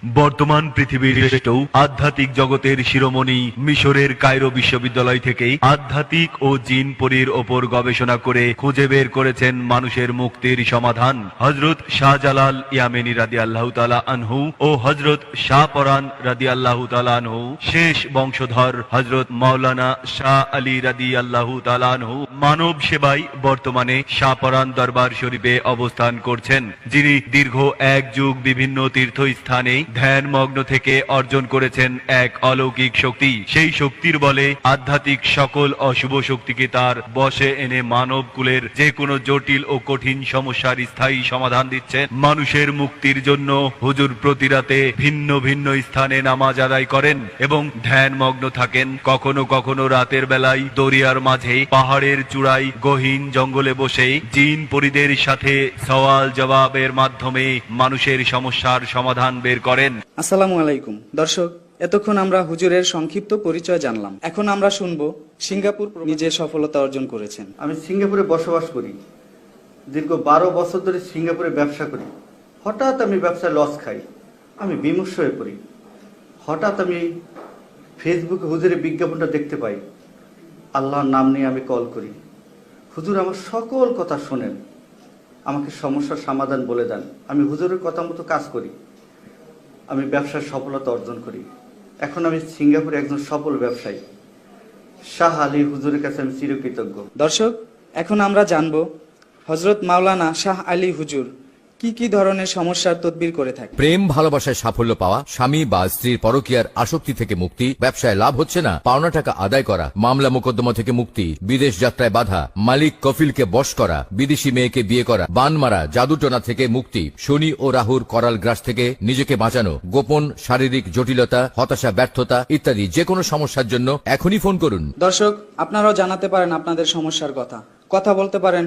বর্তমান পৃথিবীর শ্রেষ্ঠ আধ্যাত্মিক জগতের শিরোমণি মিশরের কায়রো বিশ্ববিদ্যালয় থেকে আধ্যাত্মিক ও জিন পরীর ওপর গবেষণা করে খুঁজে বের করেছেন মানুষের মুক্তির সমাধান। হযরত শাহজালাল ইয়ামেনী রাদিয়াল্লাহু তাআলা আনহু ও হযরত শাহ পরান রাদিয়াল্লাহু তাআলা আনহু শেষ বংশধর হযরত মাওলানা শাহ আলী রাদিয়াল্লাহু তাআলা আনহু মানব সেবায় বর্তমানে শাহ পরান দরবার শরীফে অবস্থান করছেন, যিনি দীর্ঘ এক যুগ বিভিন্ন তীর্থস্থানে ধ্যানমগ্ন থেকে অর্জন করেছেন এক অলৌকিক শক্তি। সেই শক্তির বলে আধ্যাত্মিক সকল অশুভ শক্তিকে তার বশে এনে মানব কুলের যে কোনো জটিল ও কঠিন সমস্যার স্থায়ী সমাধান দিচ্ছেন। মানুষের মুক্তির জন্য হুজুর প্রতি রাতে ভিন্ন ভিন্ন স্থানে নামাজ আদায় করেন এবং ধ্যানমগ্ন থাকেন। কখনো কখনো রাতের বেলায় দরিয়ার মাঝে পাহাড়ের চূড়ায় গহীন জঙ্গলে বসে জিন পরিদের সাথে সওয়াল জবাবের মাধ্যমে মানুষের সমস্যার সমাধান বের করেন। আসসালামু আলাইকুম দর্শক, এতক্ষণ আমরা হুজুরের সংক্ষিপ্ত পরিচয় জানলাম। এখন আমরা শুনবো সিঙ্গাপুর নিজে সফলতা অর্জন করেছেন। আমি সিঙ্গাপুরে বসবাস করি, দীর্ঘ 12 বছর ধরে সিঙ্গাপুরে ব্যবসা করি। হঠাৎ আমি ব্যবসায় লস খাই, আমি বিমর্ষ হয়ে পড়ি। হঠাৎ আমি ফেসবুকে হুজুরের বিজ্ঞাপনটা দেখতে পাই। আল্লাহর নাম নিয়ে আমি কল করি। হুজুর আমার সকল কথা শোনেন, আমাকে সমস্যার সমাধান বলে দেন। আমি হুজুরের কথা মতো কাজ করি, আমি ব্যবসার সফলতা অর্জন করি। এখন আমি সিঙ্গাপুরে একজন সফল ব্যবসায়ী। শাহ আলী হুজুরের কাছে আমি চিরকৃতজ্ঞ। দর্শক, এখন আমরা জানবো হযরত মাওলানা শাহ আলী হুজুর কি কি ধরনের সমস্যার তদবির করে থাকে। প্রেম ভালোবাসায় সাফল্য পাওয়া, স্বামী বা স্ত্রীর পরকীয়ার আসক্তি থেকে মুক্তি, ব্যবসায় লাভ হচ্ছে না, পাওনা টাকা আদায় করা, মামলা মোকদ্দমা থেকে মুক্তি, বিদেশ যাত্রায় বাধা, মালিক কফিলকে বশ করা, বিদেশি মেয়েকে বিয়ে করা, বান মারা, জাদুটোনা থেকে মুক্তি, শনি ও রাহুর করাল গ্রাস থেকে নিজেকে বাঁচানো, গোপন শারীরিক জটিলতা, হতাশা, ব্যর্থতা ইত্যাদি যে কোনো সমস্যার জন্য এখনই ফোন করুন। দর্শক, আপনারাও জানাতে পারেন আপনাদের সমস্যার কথা বলতে পারেন।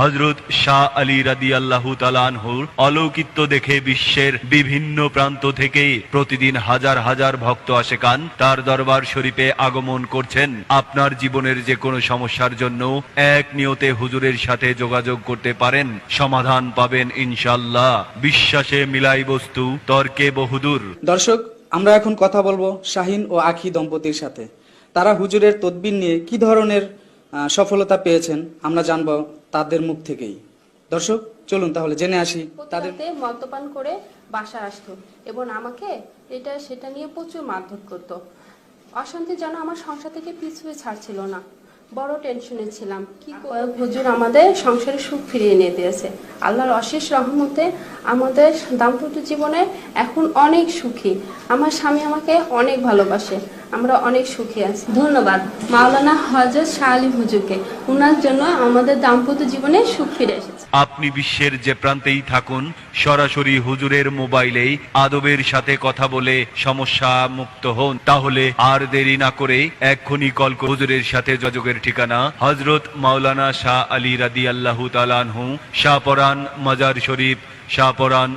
হযরত শাহ আলী রাদিয়াল্লাহু তাআলা আনহুর অলৌকিত্ব দেখে বিশ্বের বিভিন্ন প্রান্ত থেকে প্রতিদিন হাজার হাজার ভক্ত আশেকান তার দরবার শরীফে আগমন করছেন। আপনার জীবনের যে কোনো সমস্যার জন্য এক নিয়তে হুজুরের সাথে যোগাযোগ করতে পারেন, সমাধান পাবেন ইনশাআল্লাহ। বিশ্বাসে মিলাই বস্তু, তর্কে বহুদূর। দর্শক, আমরা এখন কথা বলবো শাহিন ও আখি দম্পতির সাথে। তারা হুজুরের তদবির নিয়ে কি ধরনের সফলতা পেয়েছেন আমরা জানবো তাদের মুখ থেকেই। দর্শক, চলুন তাহলে জেনে আসি তাদের। মদ্যপান করে বাসা আসতো এবং আমাকে এটা সেটা নিয়ে প্রচুর মারধর করতো। অশান্তি যেন আমার সংসার থেকে পিছুয়ে ছাড়ছিল না। বড় টেনশনে ছিলাম। কি হুজুর আমাদের সংসারে সুখ ফিরিয়ে নিয়ে দিয়েছে। আল্লাহর অশেষ রহমতে আমাদের দাম্পত্য জীবনে এখন অনেক সুখী। আমার স্বামী আমাকে অনেক ভালোবাসে, আমরা অনেক সুখী আছি। ধন্যবাদ মাওলানা হযরত শাহ আলী হুজুরকে, ওনার জন্য আমাদের দাম্পত্য জীবনে সুখ ফিরে এসেছে। আপনি বিশ্বের যে প্রান্তেই থাকুন, সরাসরি হুজুরের মোবাইলেই আদবের সাথে কথা বলে সমস্যা মুক্ত হন। তাহলে আর দেরি না করে এক্ষুনি কল করুন। হুজুরের সাথে যোগাযোগের ঠিকানা হযরত মাওলানা শাহ আলী রাদিয়াল্লাহু তাআলা আনহু, শাহপরান মাজার শরীফ, শাহপরান।